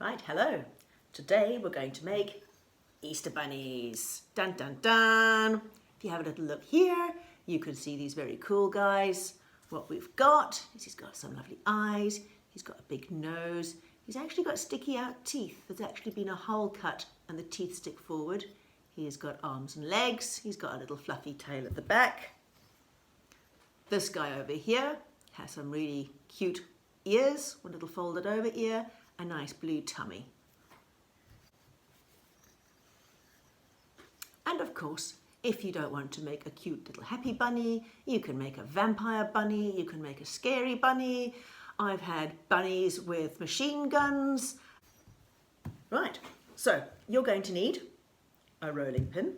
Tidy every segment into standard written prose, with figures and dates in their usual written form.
Right, hello. Today we're going to make Easter bunnies. Dun dun dun. If you have a little look here, you can see these very cool guys. What we've got is he's got some lovely eyes, he's got a big nose, he's actually got sticky out teeth. There's actually been a hole cut and the teeth stick forward. He's got arms and legs, he's got a little fluffy tail at the back. This guy over here has some really cute ears, one little folded over ear, a nice blue tummy. And of course, if you don't want to make a cute little happy bunny, you can make a vampire bunny, you can make a scary bunny. I've had bunnies with machine guns. Right, so you're going to need a rolling pin,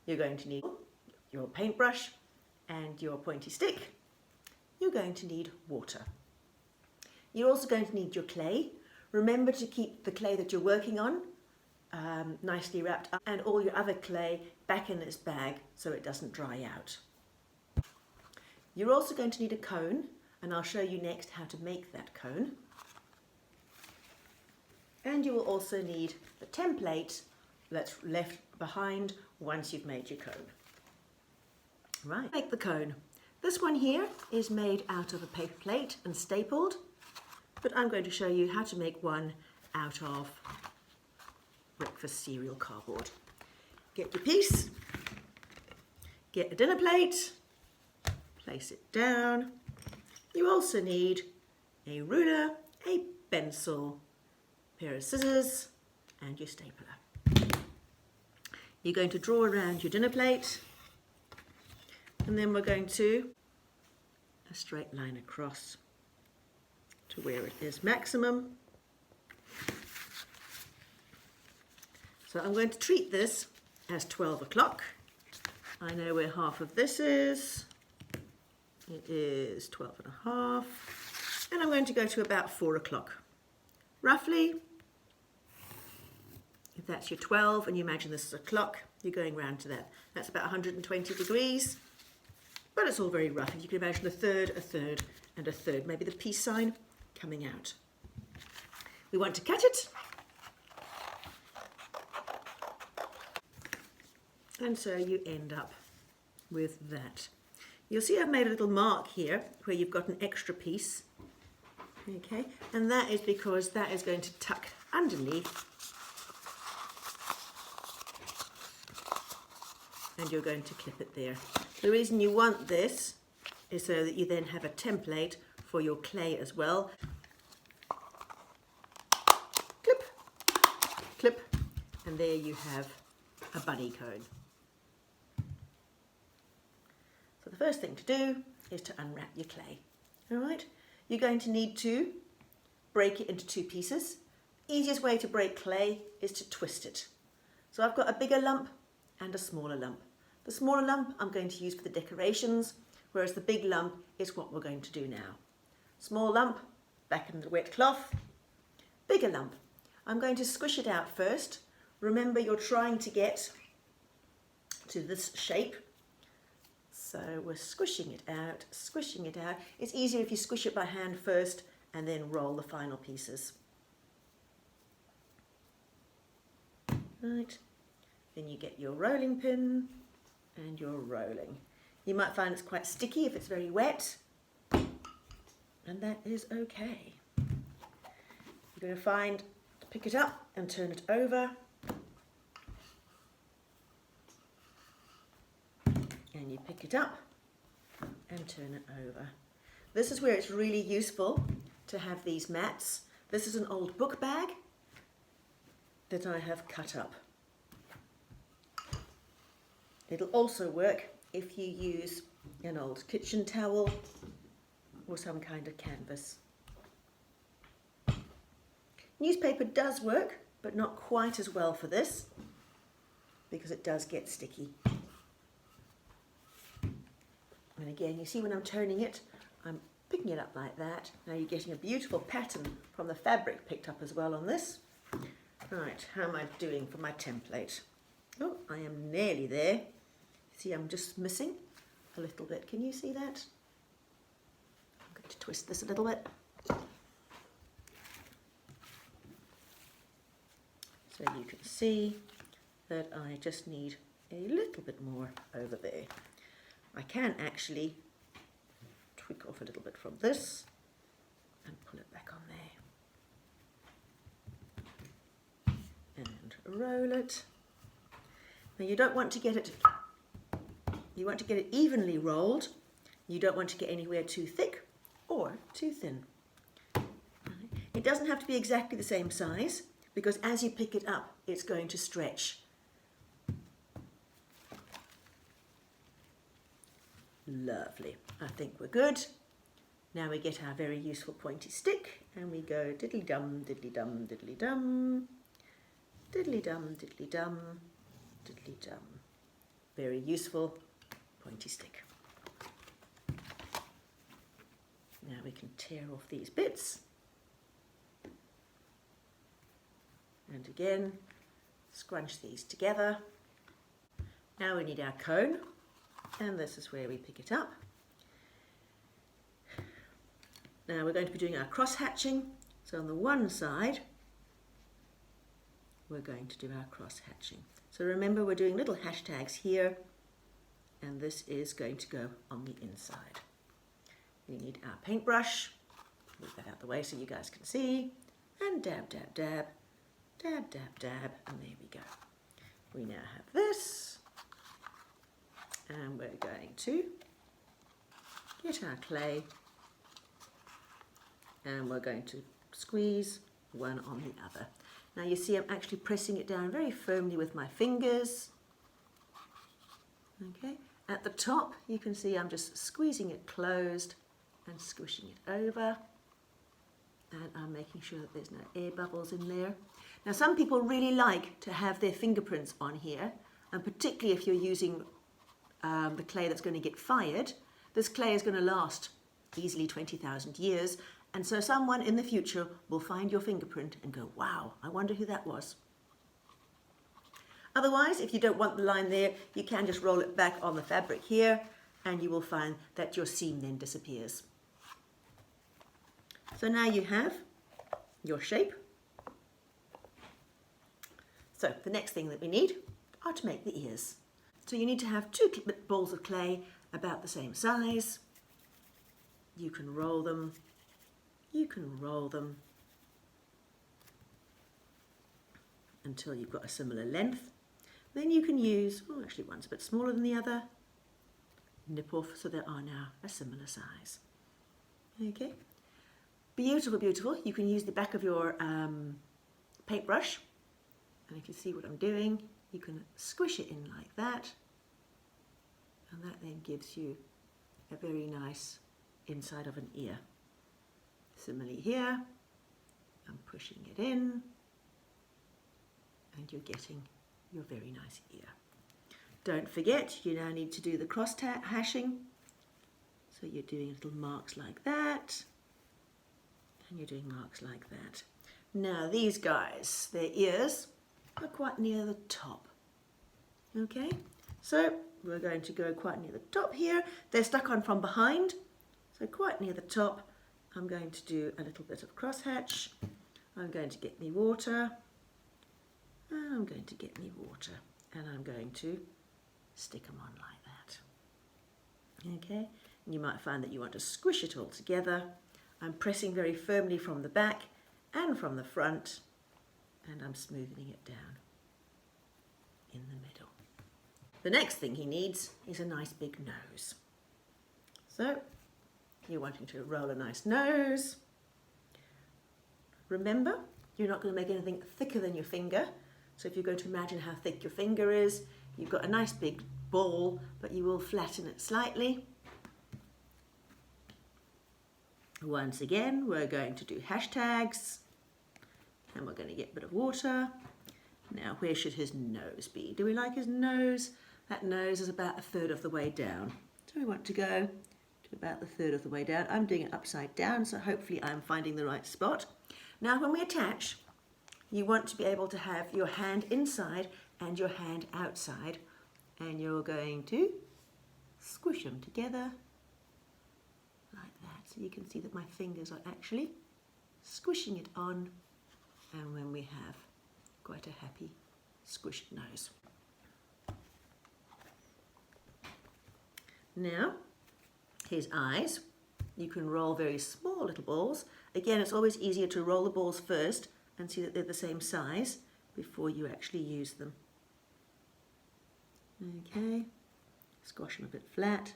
you're going to need your paintbrush and your pointy stick, you're going to need water. You're also going to need your clay. Remember to keep the clay that you're working on nicely wrapped up and all your other clay back in this bag so it doesn't dry out. You're also going to need a cone, and I'll show you next how to make that cone. And you will also need the template that's left behind once you've made your cone. Right, make the cone. This one here is made out of a paper plate and stapled, but I'm going to show you how to make one out of breakfast cereal cardboard. Get your piece, get a dinner plate, place it down. You also need a ruler, a pencil, a pair of scissors and your stapler. You're going to draw around your dinner plate and then we're going to a straight line across to where it is maximum. So I'm going to treat this as 12 o'clock. I know where half of this is. It is 12 and a half. And I'm going to go to about 4 o'clock. Roughly, if that's your 12 and you imagine this is a clock, you're going round to that. That's about 120 degrees, but it's all very rough. If you can imagine a third, and a third, maybe the peace sign coming out. We want to cut it. And so you end up with that. You'll see I've made a little mark here where you've got an extra piece. Okay, and that is because that is going to tuck underneath. And you're going to clip it there. The reason you want this is so that you then have a template for your clay as well. Clip, clip, and there you have a bunny cone. So the first thing to do is to unwrap your clay. All right, you're going to need to break it into two pieces. Easiest way to break clay is to twist it. So I've got a bigger lump and a smaller lump. The smaller lump I'm going to use for the decorations, whereas the big lump is what we're going to do now. Small lump, back in the wet cloth. Bigger lump, I'm going to squish it out first. Remember, you're trying to get to this shape. So we're squishing it out, squishing it out. It's easier if you squish it by hand first and then roll the final pieces. Right, then you get your rolling pin and you're rolling. You might find it's quite sticky if it's very wet, and that is okay. You're going to pick it up and turn it over. And you pick it up and turn it over. This is where it's really useful to have these mats. This is an old book bag that I have cut up. It'll also work if you use an old kitchen towel or some kind of canvas. Newspaper does work, but not quite as well for this because it does get sticky. And again, you see when I'm turning it, I'm picking it up like that. Now you're getting a beautiful pattern from the fabric picked up as well on this. Right, how am I doing for my template? Oh, I am nearly there. See, I'm just missing a little bit. Can you see that? I'm going to twist this a little bit. So you can see that I just need a little bit more over there. I can actually tweak off a little bit from this and pull it back on there. And roll it. Now you don't want to get it, you want to get it evenly rolled. You don't want to get anywhere too thick or too thin. It doesn't have to be exactly the same size, because as you pick it up, it's going to stretch. Lovely. I think we're good. Now we get our very useful pointy stick and we go diddly dum, diddly dum, diddly dum, diddly dum, diddly dum, diddly dum. Very useful pointy stick. Now we can tear off these bits. And again, scrunch these together. Now we need our cone, and this is where we pick it up. Now we're going to be doing our cross hatching. So on the one side, we're going to do our cross hatching. So remember, we're doing little hashtags here, and this is going to go on the inside. We need our paintbrush. Move that out of the way so you guys can see. And dab, dab, dab, dab, dab, dab, and there we go. We now have this, and we're going to get our clay, and we're going to squeeze one on the other. Now you see I'm actually pressing it down very firmly with my fingers. Okay, at the top you can see I'm just squeezing it closed and squishing it over, and I'm making sure that there's no air bubbles in there. Now some people really like to have their fingerprints on here, and particularly if you're using the clay that's going to get fired. This clay is going to last easily 20,000 years, and so someone in the future will find your fingerprint and go, wow, I wonder who that was. Otherwise, if you don't want the line there, you can just roll it back on the fabric here, and you will find that your seam then disappears. So now you have your shape. So the next thing that we need are to make the ears. So you need to have 2 balls of clay about the same size. You can roll them. You can roll them until you've got a similar length. Then you can use, oh actually one's a bit smaller than the other, nip off so they are now a similar size. Okay, beautiful, beautiful. You can use the back of your paintbrush, and if you see what I'm doing, you can squish it in like that, and that then gives you a very nice inside of an ear. Similarly here, I'm pushing it in, and you're getting your very nice ear. Don't forget, you now need to do the cross hashing. So you're doing little marks like that, and you're doing marks like that. Now these guys, their ears are quite near the top. Okay, so we're going to go quite near the top here. They're stuck on from behind, so quite near the top. I'm going to do a little bit of crosshatch. I'm going to get me water, and I'm going to get me water, and I'm going to stick them on like that. Okay, and you might find that you want to squish it all together. I'm pressing very firmly from the back and from the front, and I'm smoothing it down in the middle. The next thing he needs is a nice big nose. So you're wanting to roll a nice nose. Remember, you're not going to make anything thicker than your finger. So if you're going to imagine how thick your finger is, you've got a nice big ball, but you will flatten it slightly. Once again, we're going to do hashtags, and we're going to get a bit of water. Now, where should his nose be? Do we like his nose? That nose is about 1/3 of the way down. So we want to go to about 1/3 of the way down. I'm doing it upside down, so hopefully I'm finding the right spot. Now, when we attach, you want to be able to have your hand inside and your hand outside, and you're going to squish them together like that. So you can see that my fingers are actually squishing it on, and when we have quite a happy squished nose. Now, his eyes, you can roll very small little balls. Again, it's always easier to roll the balls first and see that they're the same size before you actually use them. Okay, squash them a bit flat,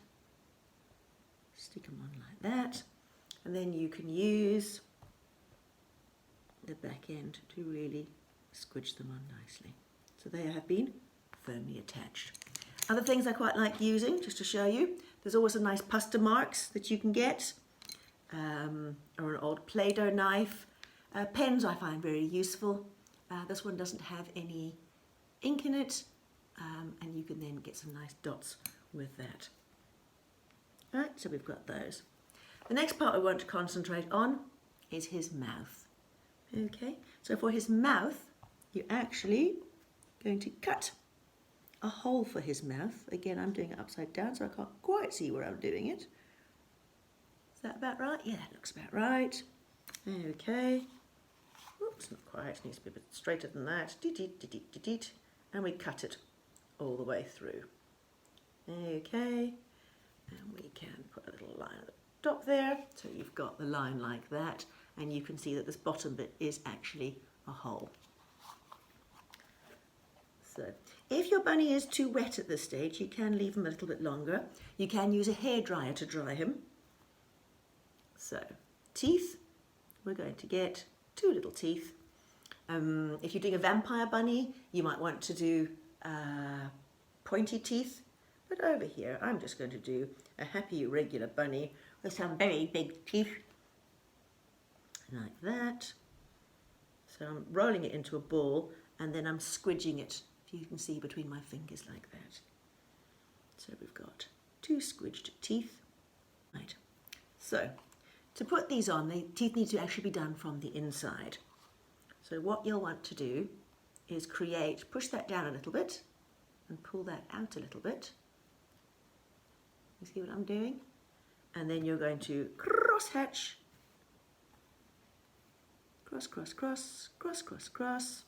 stick them on like that, and then you can use the back end to really squidge them on nicely. So they have been firmly attached. Other things I quite like using, just to show you, there's always some nice pasta marks that you can get, or an old Play-Doh knife. Pens I find very useful. This one doesn't have any ink in it, and you can then get some nice dots with that. Right, so we've got those. The next part I want to concentrate on is his mouth. Okay, so for his mouth, you're actually going to cut a hole for his mouth. Again, I'm doing it upside down, so I can't quite see where I'm doing it. Is that about right? Yeah, that looks about right. Okay. Oops, not quite. It needs to be a bit straighter than that. And we cut it all the way through. Okay. And we can put a little line at the top there. So you've got the line like that. And you can see that this bottom bit is actually a hole. So if your bunny is too wet at this stage, you can leave him a little bit longer. You can use a hairdryer to dry him. So teeth, we're going to get 2 little teeth. If you're doing a vampire bunny, you might want to do pointy teeth. But over here, I'm just going to do a happy regular bunny with some very big teeth. Like that. So I'm rolling it into a ball and then I'm squidging it, if you can see, between my fingers like that. So we've got 2 squidged teeth. Right. So to put these on, the teeth need to actually be done from the inside. So what you'll want to do is push that down a little bit and pull that out a little bit. You see what I'm doing? And then you're going to cross hatch. Cross, cross, cross, cross, cross, cross.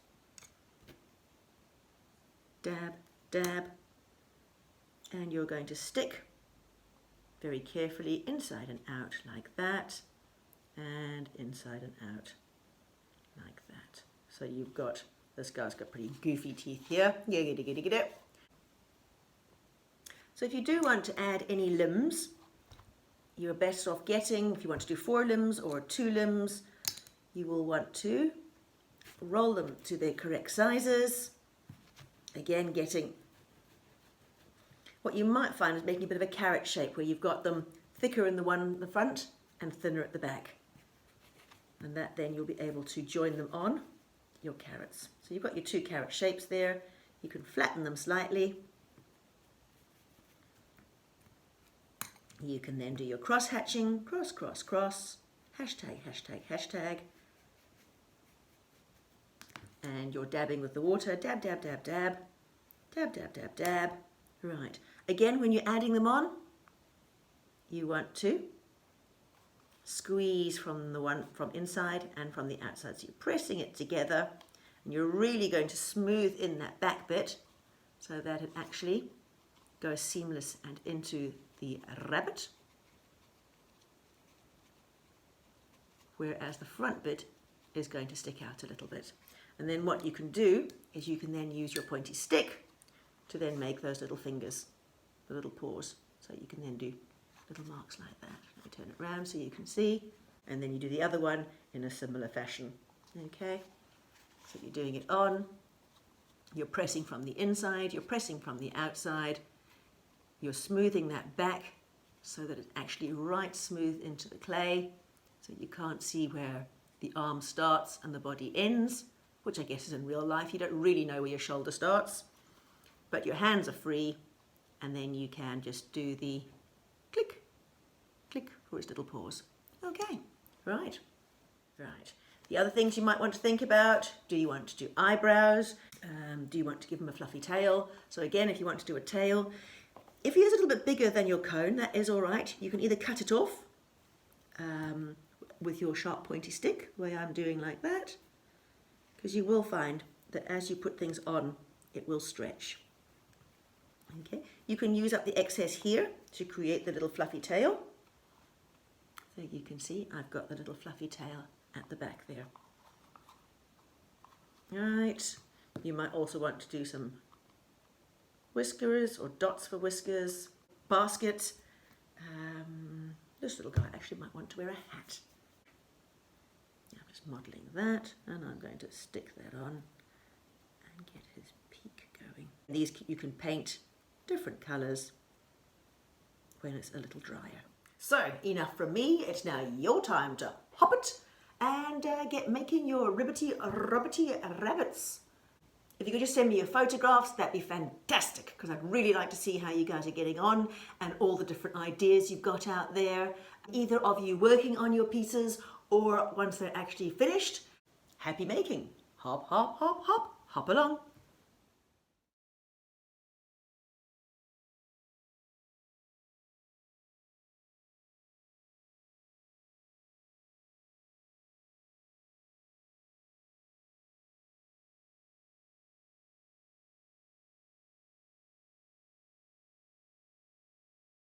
Dab, dab. And you're going to stick very carefully inside and out like that. And inside and out like that. So you've got, this guy's got pretty goofy teeth here. So if you do want to add any limbs, you're best off getting, if you want to do 4 limbs or 2 limbs, you will want to roll them to their correct sizes. Again, getting what you might find is making a bit of a carrot shape where you've got them thicker in the front and thinner at the back. And that then you'll be able to join them on your carrots. So you've got your 2 carrot shapes there. You can flatten them slightly. You can then do your cross hatching, cross, cross, cross, hashtag, hashtag, hashtag. And you're dabbing with the water, dab, dab, dab, dab, dab, dab, dab, dab. Right. Again, when you're adding them on, you want to squeeze from inside and from the outside. So you're pressing it together and you're really going to smooth in that back bit so that it actually goes seamless and into the rabbit. Whereas the front bit is going to stick out a little bit. And then what you can do is you can then use your pointy stick to then make those little fingers, the little paws. So you can then do little marks like that. Let me turn it around so you can see. And then you do the other one in a similar fashion. Okay, so you're doing it on. You're pressing from the inside, you're pressing from the outside. You're smoothing that back so that it's actually right smooth into the clay. So you can't see where the arm starts and the body ends, which I guess is in real life. You don't really know where your shoulder starts, but your hands are free, and then you can just do the click, click for his little paws. Okay, right. The other things you might want to think about, do you want to do eyebrows? Do you want to give him a fluffy tail? So again, if you want to do a tail, if he is a little bit bigger than your cone, that is all right. You can either cut it off with your sharp pointy stick, the way I'm doing like that, because you will find that as you put things on, it will stretch. Okay, you can use up the excess here to create the little fluffy tail. So you can see I've got the little fluffy tail at the back there. Right, you might also want to do some whiskers or dots for whiskers, baskets. This little guy actually might want to wear a hat. I'm just modelling that, and I'm going to stick that on and get his peak going. These you can paint different colours when it's a little drier. So enough from me, it's now your time to hop it and get making your ribbity rabbits. If you could just send me your photographs, that'd be fantastic, because I'd really like to see how you guys are getting on and all the different ideas you've got out there. Either of you working on your pieces or once they're actually finished. Happy making. Hop, hop, hop, hop, hop along.